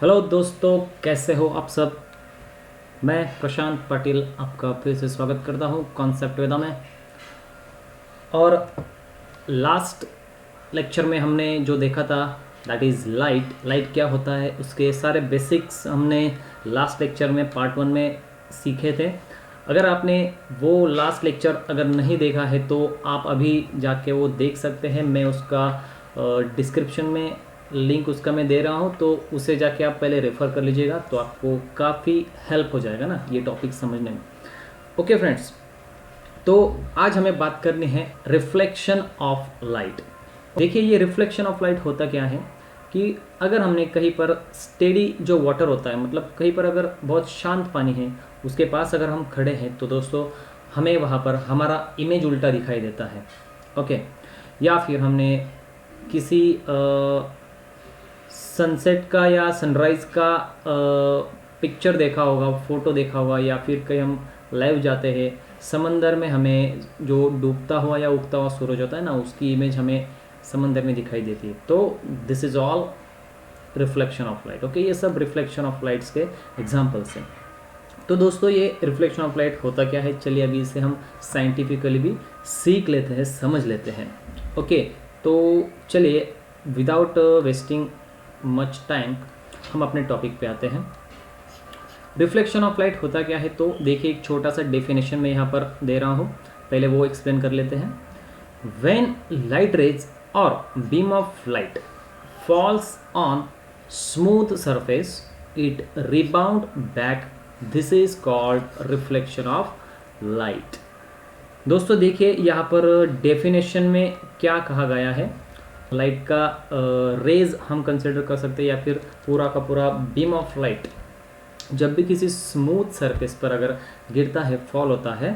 Hello दोस्तों, कैसे हो आप सब। मैं प्रशांत पाटिल आपका फिर से स्वागत करता हूँ कॉन्सेप्ट वेदा में। और लास्ट लेक्चर में हमने जो देखा था दैट इज़ लाइट क्या होता है, उसके सारे बेसिक्स हमने लास्ट लेक्चर में पार्ट 1 में सीखे थे। अगर आपने वो लास्ट लेक्चर अगर नहीं देखा है तो आप अभी जाके वो देख सकते हैं। मैं उसका डिस्क्रिप्शन में लिंक उसका मैं दे रहा हूँ, तो उसे जाके आप पहले रेफ़र कर लीजिएगा, तो आपको काफ़ी हेल्प हो जाएगा ना ये टॉपिक समझने में। ओके फ्रेंड्स, तो आज हमें बात करनी है रिफ्लेक्शन ऑफ लाइट। देखिए, ये रिफ्लेक्शन ऑफ लाइट होता क्या है कि अगर हमने कहीं पर स्टेडी जो वाटर होता है, मतलब कहीं पर अगर बहुत शांत पानी है उसके पास अगर हम खड़े हैं तो दोस्तों हमें वहाँ पर हमारा इमेज उल्टा दिखाई देता है। ओके, या फिर हमने किसी सनसेट का या सनराइज़ का पिक्चर देखा होगा, फ़ोटो देखा होगा, या फिर कहीं हम लाइव जाते हैं समंदर में, हमें जो डूबता हुआ या उगता हुआ सूरज होता है ना, उसकी इमेज हमें समंदर में दिखाई देती है। तो this is all reflection of light. Okay, ये सब रिफ्लेक्शन ऑफ लाइट्स के एग्जांपल्स हैं। तो दोस्तों, ये रिफ्लेक्शन ऑफ लाइट होता क्या है, चलिए अभी इसे हम साइंटिफिकली भी सीख लेते हैं, समझ लेते हैं। ओके, तो चलिए विदाउट वेस्टिंग मच टाइम हम अपने टॉपिक पे आते हैं। रिफ्लेक्शन ऑफ लाइट होता क्या है, तो देखिए एक छोटा सा डेफिनेशन मैं यहाँ पर दे रहा हूँ, पहले वो एक्सप्लेन कर लेते हैं। व्हेन लाइट रेज और beam of light falls on smooth surface it rebound back, this is called reflection of light. दोस्तों देखिए यहाँ पर डेफिनेशन में क्या कहा गया है। लाइट का रेज हम कंसिडर कर सकते हैं, या फिर पूरा का पूरा बीम ऑफ लाइट जब भी किसी स्मूथ सरफेस पर अगर गिरता है, फॉल होता है,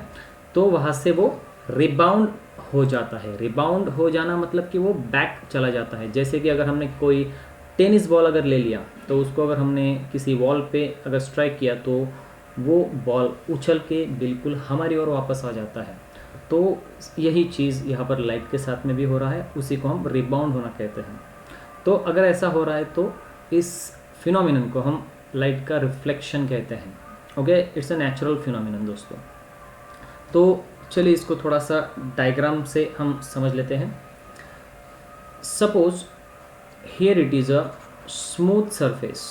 तो वहाँ से वो रिबाउंड हो जाता है। रिबाउंड हो जाना मतलब कि वो बैक चला जाता है। जैसे कि अगर हमने कोई टेनिस बॉल अगर ले लिया, तो उसको अगर हमने किसी वॉल पे अगर स्ट्राइक किया तो वो बॉल उछल के बिल्कुल हमारी ओर वापस आ जाता है। तो यही चीज़ यहाँ पर लाइट के साथ में भी हो रहा है, उसी को हम रिबाउंड होना कहते हैं। तो अगर ऐसा हो रहा है तो इस फिनोमिनन को हम लाइट का रिफ्लेक्शन कहते हैं। Okay, it's a natural phenomenon दोस्तों। तो चलिए इसको थोड़ा सा डायग्राम से हम समझ लेते हैं। Suppose here it is a smooth surface.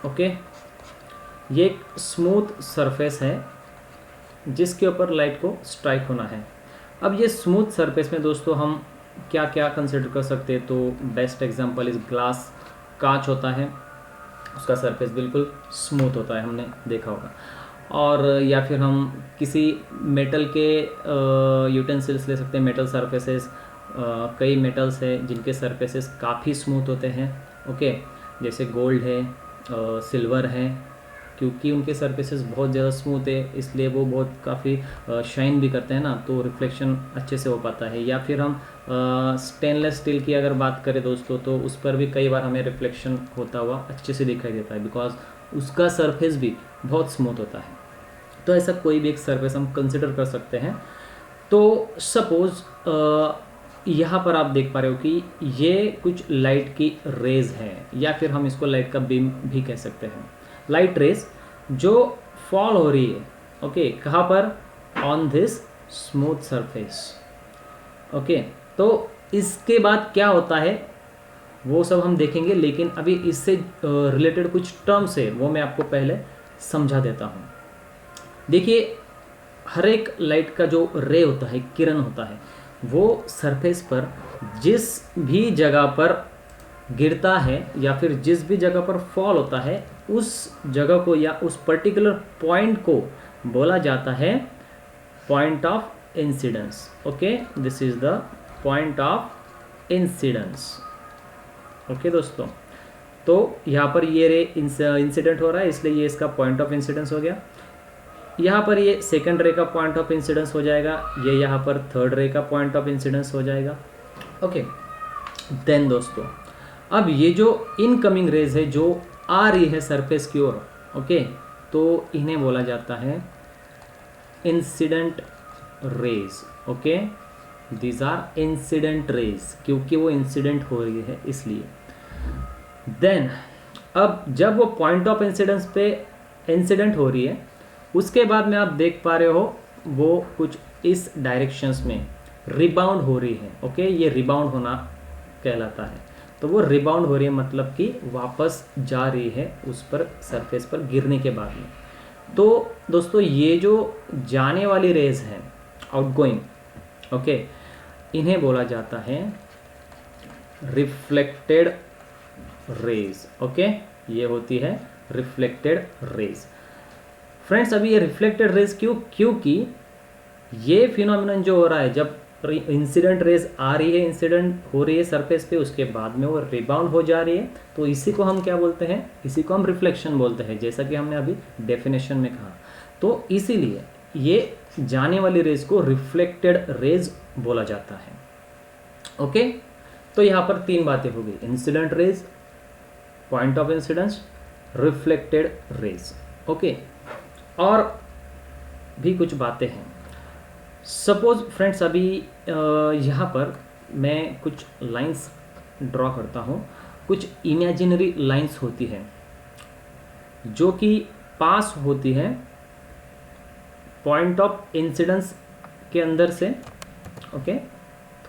Okay, ये एक स्मूथ सरफेस है जिसके ऊपर लाइट को स्ट्राइक होना है। अब ये स्मूथ सरफेस में दोस्तों हम क्या क्या कंसिडर कर सकते हैं, तो बेस्ट एग्जांपल इज ग्लास। कांच होता है, उसका सरफेस बिल्कुल स्मूथ होता है, हमने देखा होगा। और या फिर हम किसी मेटल के यूटेंसिल्स ले सकते हैं, मेटल सरफेसेस। कई मेटल्स हैं जिनके सरफेसेस काफ़ी स्मूथ होते हैं। ओके, जैसे गोल्ड है, सिल्वर है, क्योंकि उनके सरफेसेस बहुत ज़्यादा स्मूथ है इसलिए वो बहुत काफ़ी शाइन भी करते हैं ना, तो रिफ्लेक्शन अच्छे से हो पाता है। या फिर हम स्टेनलेस स्टील की अगर बात करें दोस्तों, तो उस पर भी कई बार हमें रिफ्लेक्शन होता हुआ अच्छे से दिखाई देता है, बिकॉज उसका सरफेस भी बहुत स्मूथ होता है। तो ऐसा कोई भी एक सरफेस हम कंसिडर कर सकते हैं। तो सपोज यहाँ पर आप देख पा रहे हो कि ये कुछ लाइट की रेज है, या फिर हम इसको लाइट का बीम भी कह सकते हैं। लाइट रेज जो फॉल हो रही है, ओके, कहाँ पर, on this smooth surface. Okay, तो इसके बाद क्या होता है वो सब हम देखेंगे, लेकिन अभी इससे रिलेटेड कुछ टर्म्स है वो मैं आपको पहले समझा देता हूँ। देखिए, हर एक लाइट का जो रे होता है, किरण होता है, वो सरफेस पर जिस भी जगह पर गिरता है या फिर जिस भी जगह पर फॉल होता है, उस जगह को या उस पर्टिकुलर पॉइंट को बोला जाता है point of incidence. Okay, this is the point of incidence. Okay दोस्तों, तो यहाँ पर ये रे इंसिडेंट हो रहा है, इसलिए ये इसका पॉइंट ऑफ इंसिडेंस हो गया। यहाँ पर ये सेकंड रे का पॉइंट ऑफ इंसिडेंस हो जाएगा, ये यहाँ पर थर्ड रे का पॉइंट ऑफ इंसिडेंस हो जाएगा। ओके, देन दोस्तों अब ये जो इनकमिंग रेज है जो आ रही है सरफेस की ओर, ओके, तो इन्हें बोला जाता है incident rays. Okay, these are incident rays, क्योंकि वो इंसिडेंट हो रही है इसलिए। देन अब जब वो पॉइंट ऑफ इंसिडेंस पे इंसिडेंट हो रही है, उसके बाद में आप देख पा रहे हो वो कुछ इस डायरेक्शंस में रिबाउंड हो रही है। ओके, ये रिबाउंड होना कहलाता है। तो वो रिबाउंड हो रही है मतलब कि वापस जा रही है उस पर सरफेस पर गिरने के बाद में। तो दोस्तों ये जो जाने वाली रेज है आउटगोइंग, ओके, इन्हें बोला जाता है रिफ्लेक्टेड रेज। ओके, ये होती है रिफ्लेक्टेड रेज। फ्रेंड्स अभी ये रिफ्लेक्टेड रेज क्योंकि ये फिनोमिनन जो हो रहा है, जब इंसिडेंट रेज आ रही है, इंसिडेंट हो रही है सरफेस पे, उसके बाद में वो रिबाउंड हो जा रही है, तो इसी को हम क्या बोलते हैं, इसी को हम रिफ्लेक्शन बोलते हैं, जैसा कि हमने अभी डेफिनेशन में कहा। तो इसीलिए ये जाने वाली रेज को रिफ्लेक्टेड रेज बोला जाता है। ओके, तो यहाँ पर 3 बातें हो गई, incident raise, point of incidence, reflected raise. Okay, और भी कुछ बातें हैं। सपोज फ्रेंड्स अभी यहाँ पर मैं कुछ लाइंस ड्रॉ करता हूँ, कुछ इमेजिनरी लाइंस होती हैं जो कि पास होती है पॉइंट ऑफ इंसिडेंस के अंदर से। ओके,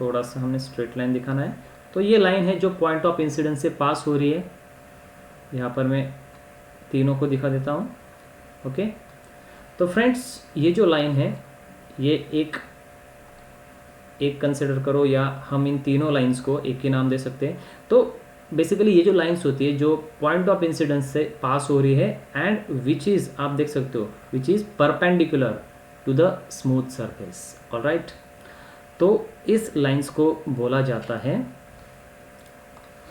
थोड़ा सा हमने स्ट्रेट लाइन दिखाना है, तो ये लाइन है जो पॉइंट ऑफ इंसिडेंस से पास हो रही है। यहाँ पर मैं तीनों को दिखा देता हूँ। ओके, तो फ्रेंड्स ये जो लाइन है ये एक कंसिडर करो, या हम इन तीनों लाइंस को एक ही नाम दे सकते हैं। तो बेसिकली ये जो लाइंस होती है जो पॉइंट ऑफ इंसिडेंस से पास हो रही है एंड विच इज़, आप देख सकते हो, which is perpendicular to the smooth surface. Alright, तो इस लाइंस को बोला जाता है,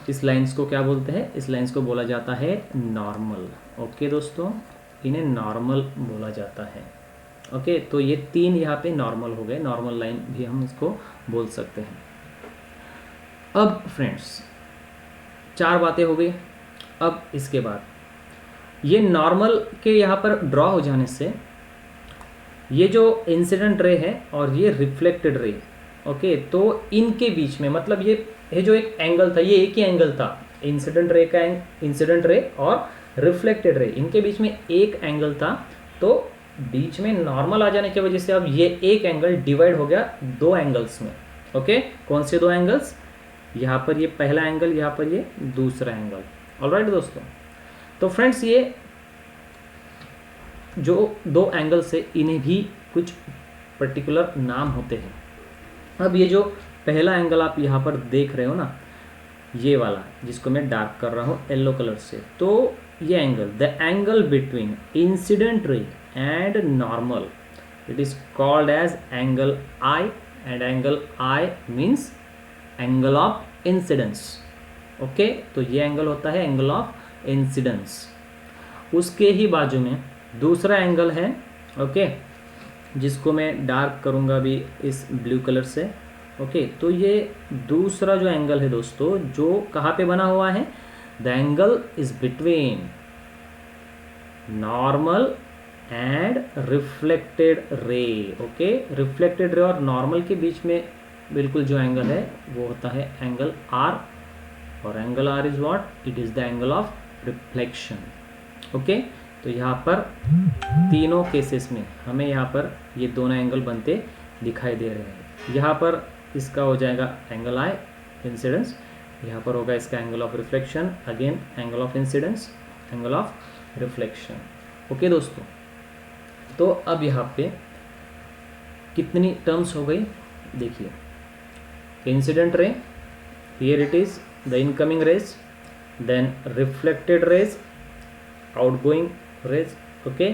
इस लाइंस को क्या बोलते हैं, इस लाइंस को बोला जाता है नॉर्मल। ओके दोस्तों, इन्हें नॉर्मल बोला जाता है। ओके, तो ये 3 यहाँ पे नॉर्मल हो गए, नॉर्मल लाइन भी हम इसको बोल सकते हैं। अब फ्रेंड्स 4 बातें हो गई। अब इसके बाद ये नॉर्मल के यहाँ पर ड्रॉ हो जाने से ये जो इंसिडेंट रे है और ये रिफ्लेक्टेड रे, ओके, तो इनके बीच में, मतलब ये जो एक एंगल था, ये एक ही एंगल था, इंसिडेंट रे का, इंसिडेंट रे और रिफ्लेक्टेड रे, इनके बीच में एक एंगल था। तो बीच में नॉर्मल आ जाने की वजह से अब ये एक एंगल डिवाइड हो गया 2 एंगल्स में। ओके, कौन से 2 एंगल्स, यहाँ पर ये पहला एंगल, यहाँ पर ये दूसरा एंगल। ऑलराइट दोस्तों, तो फ्रेंड्स ये जो 2 एंगल्स है इन्हें भी कुछ पर्टिकुलर नाम होते हैं। अब ये जो पहला एंगल आप यहाँ पर देख रहे हो ना, ये वाला जिसको मैं डार्क कर रहा हूँ येलो कलर से, तो ये angle, the angle between incident ray and normal, it is called as angle I, and angle I means angle of incidence. Okay, तो ये एंगल होता है एंगल ऑफ इंसिडेंस। उसके ही बाजू में दूसरा एंगल है, ओके, जिसको मैं डार्क करूँगा अभी इस ब्लू कलर से। ओके, तो ये दूसरा जो एंगल है दोस्तों, जो कहाँ पे बना हुआ है, the angle is between normal and reflected ray. Okay, reflected ray और नॉर्मल के बीच में बिल्कुल जो एंगल है वो होता है एंगल आर, और angle r is what, it is the angle of reflection. Okay, तो यहाँ पर तीनों केसेस में हमें यहाँ पर ये दोनों एंगल बनते दिखाई दे रहे हैं। यहाँ पर इसका हो जाएगा एंगल आई इंसिडेंस, यहाँ पर होगा इसका angle of reflection, again angle of incidence, angle of reflection. Okay दोस्तों, तो अब यहाँ पे कितनी टर्म्स हो गई देखिए, incident ray, here it is the incoming rays, then reflected rays, outgoing rays, okay,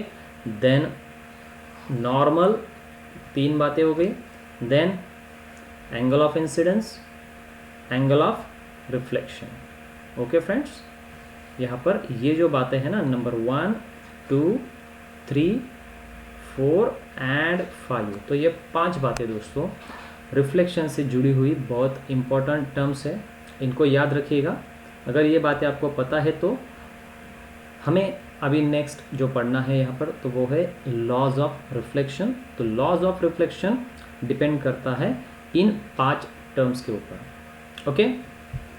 then normal, 3 बातें हो गई, then angle of incidence, angle of reflection. Okay friends, यहाँ पर ये जो बातें हैं ना, नंबर 1, 2, 3, 4 एंड 5, तो ये 5 बातें दोस्तों रिफ्लेक्शन से जुड़ी हुई बहुत इंपॉर्टेंट टर्म्स है, इनको याद रखिएगा। अगर ये बातें आपको पता है तो हमें अभी नेक्स्ट जो पढ़ना है यहाँ पर, तो वो है लॉज ऑफ रिफ्लेक्शन। तो लॉज ऑफ रिफ्लेक्शन डिपेंड करता है इन 5 टर्म्स के ऊपर। ओके,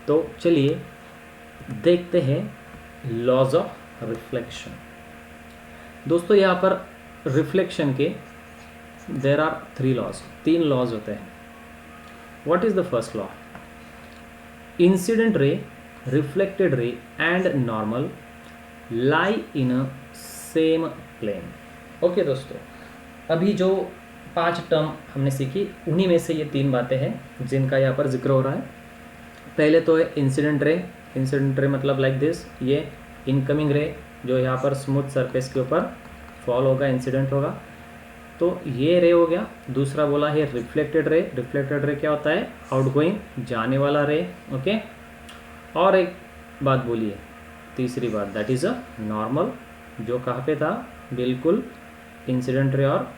तो चलिए देखते हैं लॉज ऑफ रिफ्लेक्शन। दोस्तों यहाँ पर रिफ्लेक्शन के देर आर 3 लॉज, 3 लॉज होते हैं। What is the first law? Incident ray, reflected ray and normal lie in a same plane. Okay दोस्तों, अभी जो 5 टर्म हमने सीखी उन्हीं में से ये 3 बातें हैं जिनका यहाँ पर जिक्र हो रहा है। पहले तो है इंसिडेंट रे। इंसिडेंट रे मतलब लाइक दिस, ये इनकमिंग रे जो यहाँ पर स्मूथ सरफेस के ऊपर फॉल होगा, इंसिडेंट होगा, तो ये रे हो गया। दूसरा बोला है रिफ्लेक्टेड रे। रिफ्लेक्टेड रे क्या होता है? आउटगोइंग, जाने वाला रे। ओके, और एक बात बोलिए, तीसरी बात, दैट इज़ अ नॉर्मल, जो कहाँ पे था? बिल्कुल इंसिडेंट रे और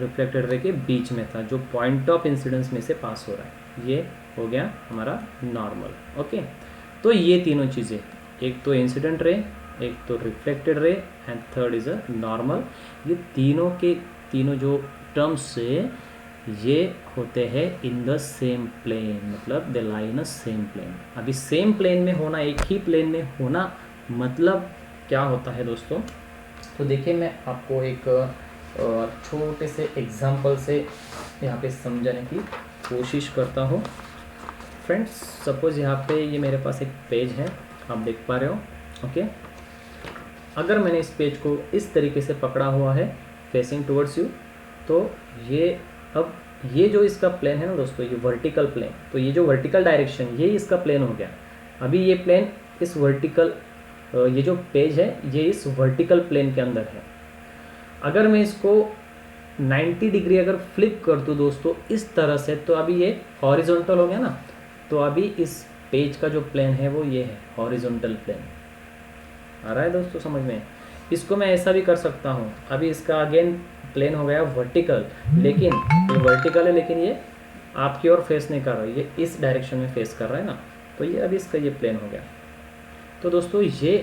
रिफ्लेक्टेड रे के बीच में था, जो पॉइंट ऑफ इंसिडेंस में से पास हो रहा है। ये हो गया हमारा नॉर्मल। ओके, तो ये तीनों चीज़ें, एक तो इंसिडेंट रे, एक तो reflected ray and third is a normal. ये तीनों के तीनों जो टर्म्स से ये होते हैं इन द सेम प्लेन, मतलब दे लाई इन अ सेम प्लेन। अभी सेम प्लेन में होना, एक ही प्लेन में होना मतलब क्या होता है दोस्तों? तो देखिए, मैं आपको एक छोटे से एग्जाम्पल से यहाँ पे समझाने की कोशिश करता हूँ। फ्रेंड्स, सपोज़ यहाँ पे ये मेरे पास एक पेज है, आप देख पा रहे हो। ओके, अगर मैंने इस पेज को इस तरीके से पकड़ा हुआ है फेसिंग टुवर्ड्स यू, तो ये अब ये जो इसका प्लेन है ना दोस्तों, ये वर्टिकल प्लेन, तो ये जो वर्टिकल डायरेक्शन, ये इसका प्लेन हो गया। अभी ये प्लेन इस वर्टिकल, ये जो पेज है ये इस वर्टिकल प्लेन के अंदर है। अगर मैं इसको 90 डिग्री अगर फ्लिप कर दूँ दोस्तों इस तरह से, तो अभी ये हॉरिजॉन्टल हो गया ना। तो अभी इस पेज का जो प्लेन है वो ये है, हॉरिजॉन्टल प्लेन। आ रहा है दोस्तों समझ में? इसको मैं ऐसा भी कर सकता हूँ, अभी इसका अगेन प्लेन हो गया वर्टिकल, लेकिन ये वर्टिकल है, लेकिन ये आपकी ओर फेस नहीं कर रहा है, ये इस डायरेक्शन में फेस कर रहा है ना, तो ये अभी इसका ये प्लेन हो गया। तो दोस्तों ये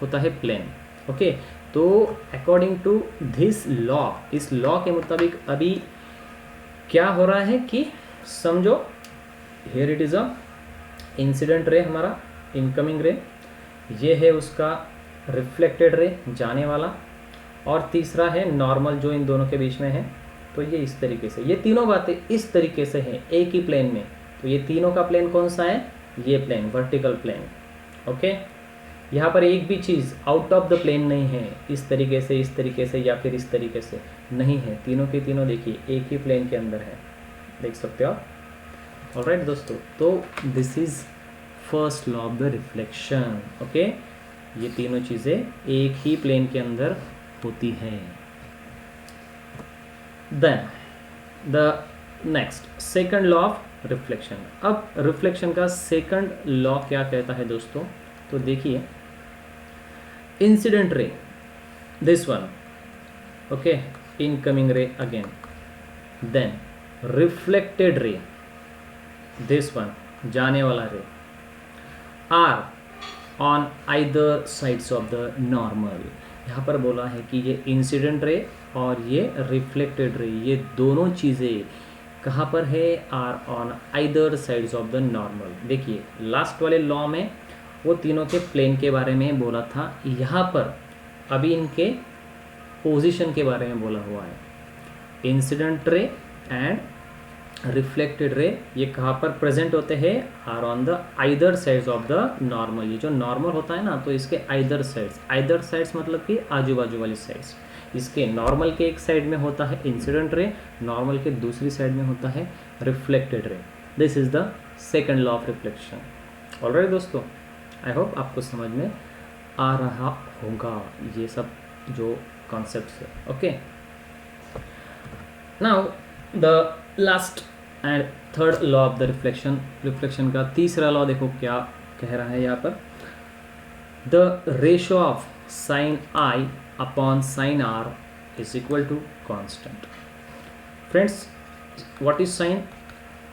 होता है प्लेन। ओके, तो अकॉर्डिंग टू दिस लॉ, इस लॉ के मुताबिक अभी क्या हो रहा है कि समझो, here it is a incident ray, हमारा इनकमिंग रे, ये है उसका रिफ्लेक्टेड रे, जाने वाला, और तीसरा है नॉर्मल जो इन दोनों के बीच में है। तो ये इस तरीके से, ये तीनों बातें इस तरीके से हैं एक ही प्लेन में। तो ये तीनों का प्लेन कौन सा है? ये प्लेन, वर्टिकल प्लेन। ओके, यहाँ पर एक भी चीज़ आउट ऑफ द प्लेन नहीं है, इस तरीके से या फिर इस तरीके से नहीं है। तीनों के तीनों देखिए एक ही प्लेन के अंदर है, देख सकते हो आप। ऑलराइट दोस्तों, तो this is first law of the reflection. Okay, ये तीनों चीज़ें एक ही प्लेन के अंदर होती हैं। Then the next second law of reflection. अब रिफ्लेक्शन का सेकंड लॉ क्या कहता है दोस्तों? तो देखिए, incident ray, this one, okay, incoming ray again, then reflected ray, this one, जाने वाला ray, are on either sides of the normal. यहाँ पर बोला है कि ये इंसिडेंट रे और ये रिफ्लेक्टेड रे, ये दोनों चीज़ें कहाँ पर है? Are on either sides of the normal. देखिए, लास्ट वाले लॉ में वो तीनों के प्लेन के बारे में बोला था, यहाँ पर अभी इनके पोजीशन के बारे में बोला हुआ है। Incident ray and reflected ray ये कहाँ पर प्रेजेंट होते हैं? Are on the either sides of the normal. ये जो नॉर्मल होता है ना, तो इसके आइदर साइड्स मतलब कि आजू बाजू वाली साइड्स। इसके नॉर्मल के एक साइड में होता है इंसिडेंट रे, नॉर्मल के दूसरी साइड में होता है reflected ray. This is the second law of reflection. Alright दोस्तों, आई होप आपको समझ में आ रहा होगा ये सब जो कॉन्सेप्ट्स है। Okay, now the last and third law of the reflection. Reflection का तीसरा लॉ देखो क्या कह रहा है यहाँ पर, the ratio of sine i upon sine r is equal to constant. Friends, what is sine?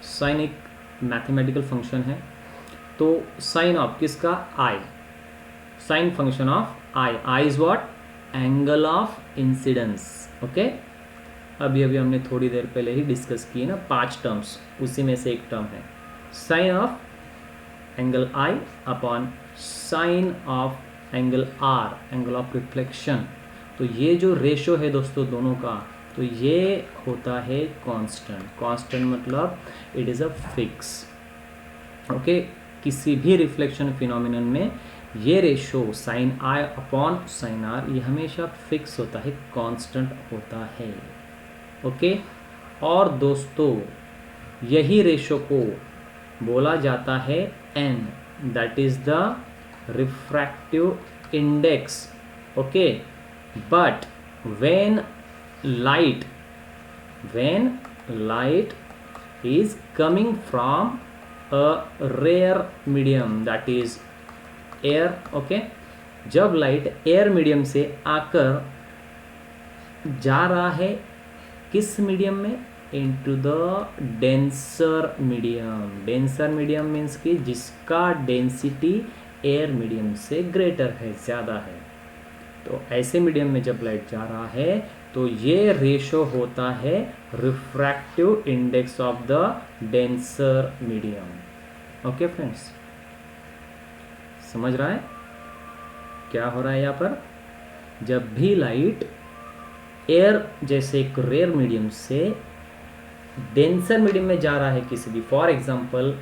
Sine एक मैथमेटिकल फंक्शन है। तो साइन ऑफ किसका? I, sine function of i. I is what? Angle of incidence. Okay, अभी हमने थोड़ी देर पहले ही discuss की ना 5 टर्म्स, उसी में से एक टर्म है sine of angle i upon sine of angle r, angle of reflection. तो ये जो रेशो है दोस्तों दोनों का, तो ये होता है कांस्टेंट। कांस्टेंट मतलब it is a fix. Okay, किसी भी रिफ्लेक्शन फिनोमिनन में ये ratio sine i upon sine r ये हमेशा फिक्स होता है, कांस्टेंट होता है। ओके, और दोस्तों यही रेशो को बोला जाता है n, that is the refractive index. Okay, but when light is coming from a rare medium, that is air, okay, जब लाइट एयर मीडियम से आकर जा रहा है किस मीडियम में, into the denser medium. Denser medium means कि जिसका डेंसिटी एयर मीडियम से ग्रेटर है, ज़्यादा है। तो ऐसे मीडियम में जब लाइट जा रहा है तो ये रेशो होता है refractive index of the denser medium. Okay friends, समझ रहा है क्या हो रहा है यहाँ पर? जब भी लाइट एयर जैसे एक रेयर मीडियम से डेंसर मीडियम में जा रहा है किसी भी, फॉर एग्जांपल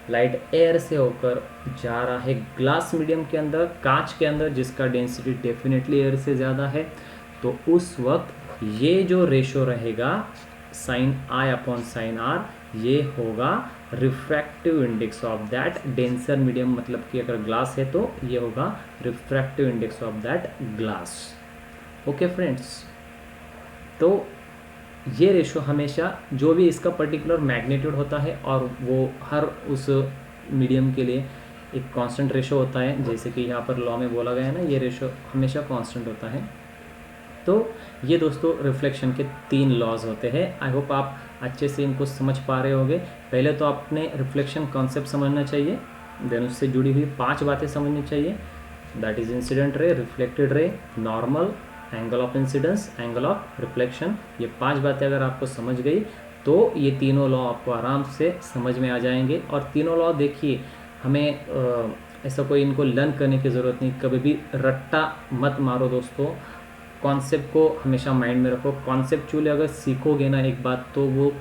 लाइट एयर से होकर जा रहा है ग्लास मीडियम के अंदर, कांच के अंदर, जिसका डेंसिटी डेफिनेटली एयर से ज़्यादा है, तो उस वक्त ये जो रेशो रहेगा sine i upon sine r, ये होगा refractive index of that denser medium. मतलब कि अगर ग्लास है तो ये होगा refractive index of that glass. Okay friends, तो ये रेशो हमेशा जो भी इसका पर्टिकुलर मैग्नीट्यूड होता है और वो हर उस मीडियम के लिए एक कांस्टेंट रेशो होता है, जैसे कि यहाँ पर लॉ में बोला गया है ना, ये रेशो हमेशा कांस्टेंट होता है। तो ये दोस्तों रिफ्लेक्शन के 3 लॉज होते हैं। आई होप आप अच्छे से इनको समझ पा रहे होंगे। पहले तो आपने रिफ्लेक्शन कॉन्सेप्ट समझना चाहिए, देन उससे जुड़ी हुई 5 बातें समझनी चाहिए, that is incident ray, reflected रे, normal, angle of incidence, angle of reflection. ये 5 बातें अगर आपको समझ गई तो ये तीनों लॉ आपको आराम से समझ में आ जाएंगे। और तीनों लॉ देखिए, हमें ऐसा कोई इनको लर्न करने की ज़रूरत नहीं, कभी भी रट्टा मत मारो दोस्तों। कॉन्सेप्ट को हमेशा माइंड में रखो। कॉन्सेप्चुअली अगर सीखोगे ना एक बात, तो वो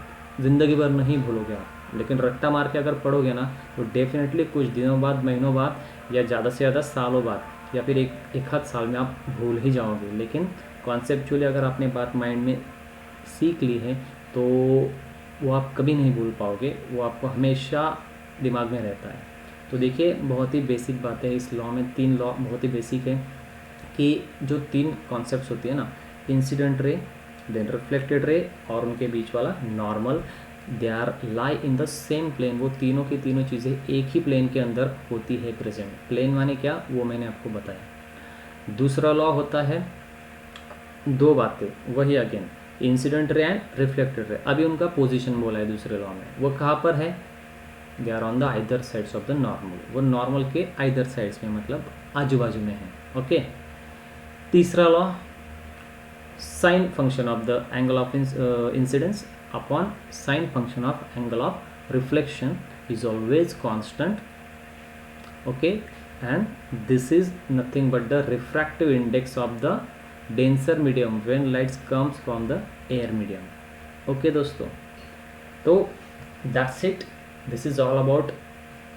ज़िंदगी भर नहीं भूलोगे आप। लेकिन रट्टा मार के अगर पढ़ोगे ना तो डेफिनेटली कुछ दिनों बाद, महीनों बाद, या ज़्यादा से ज़्यादा सालों बाद, या फिर एक आध साल में आप भूल ही जाओगे। लेकिन कॉन्सेप्चुअली अगर आपने बात माइंड में सीख ली है तो वो आप कभी नहीं भूल पाओगे, वो आपको हमेशा दिमाग में रहता है। तो देखिए, बहुत ही बेसिक बातें इस लॉ में, 3 लॉ बहुत ही बेसिक है कि जो 3 कॉन्सेप्ट्स होती है ना, इंसिडेंट रे, देन रिफ्लेक्टेड रे और उनके बीच वाला normal, they are lie in the same plane. वो तीनों की तीनों चीज़ें एक ही प्लेन के अंदर होती है प्रेजेंट। प्लेन माने क्या, वो मैंने आपको बताया। दूसरा लॉ होता है 2 बातें, वही again incident ray and reflected ray. अभी उनका पोजीशन बोला है दूसरे लॉ में, वो कहाँ पर है, they are on the either sides of the normal. वो नॉर्मल के आइदर साइड्स में, मतलब आजू बाजू में है। ओके, तीसरा law, sine function of the angle of incidence upon sine function of angle of reflection is always constant. Okay, and this is nothing but the refractive index of the denser medium when lights comes from the air medium. Okay दोस्तों, तो that's it, this is all about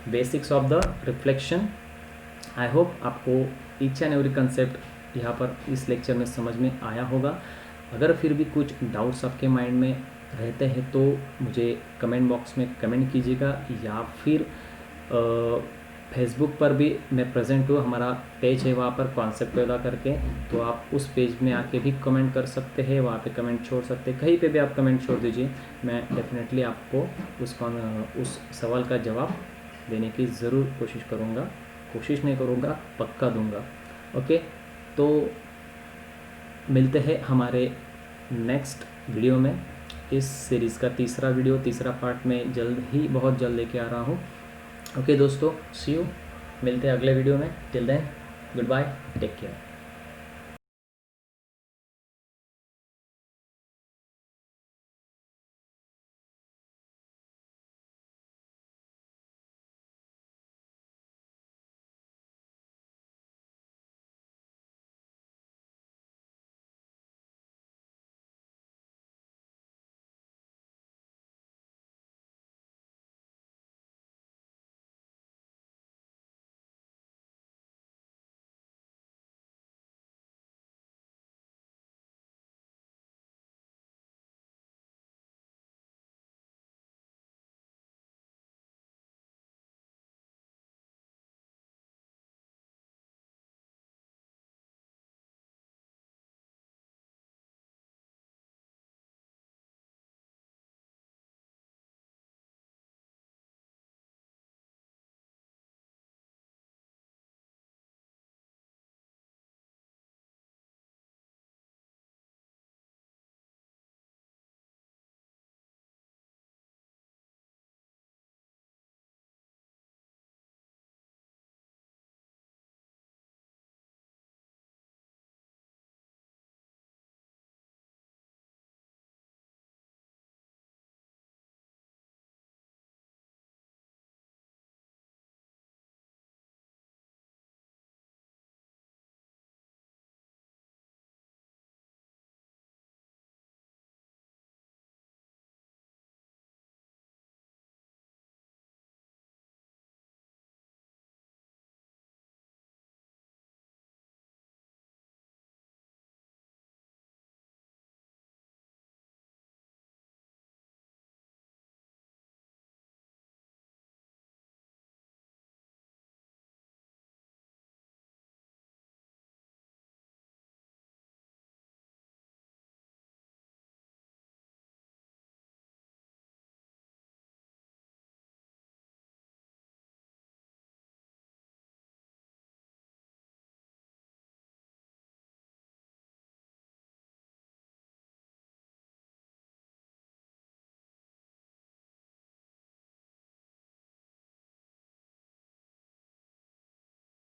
basics of the reflection. I hope आपको each and every concept यहाँ पर इस lecture में समझ में आया होगा। अगर फिर भी कुछ डाउट्स आपके माइंड में रहते हैं तो मुझे कमेंट बॉक्स में कमेंट कीजिएगा, या फिर फेसबुक पर भी मैं प्रेजेंट हूँ, हमारा पेज है वहाँ पर कॉन्सेप्ट पैदा करके, तो आप उस पेज में आके भी कमेंट कर सकते हैं, वहाँ पे कमेंट छोड़ सकते हैं, कहीं पे भी आप कमेंट छोड़ दीजिए। मैं डेफिनेटली आपको उस सवाल का जवाब देने की ज़रूर कोशिश करूँगा, कोशिश नहीं करूँगा, पक्का दूँगा। ओके, तो मिलते हैं हमारे नेक्स्ट वीडियो में। इस सीरीज़ का तीसरा पार्ट में जल्द ही, बहुत जल्द लेके आ रहा हूँ। ओके दोस्तों, सी यू, मिलते हैं अगले वीडियो में। Till then, goodbye, take care.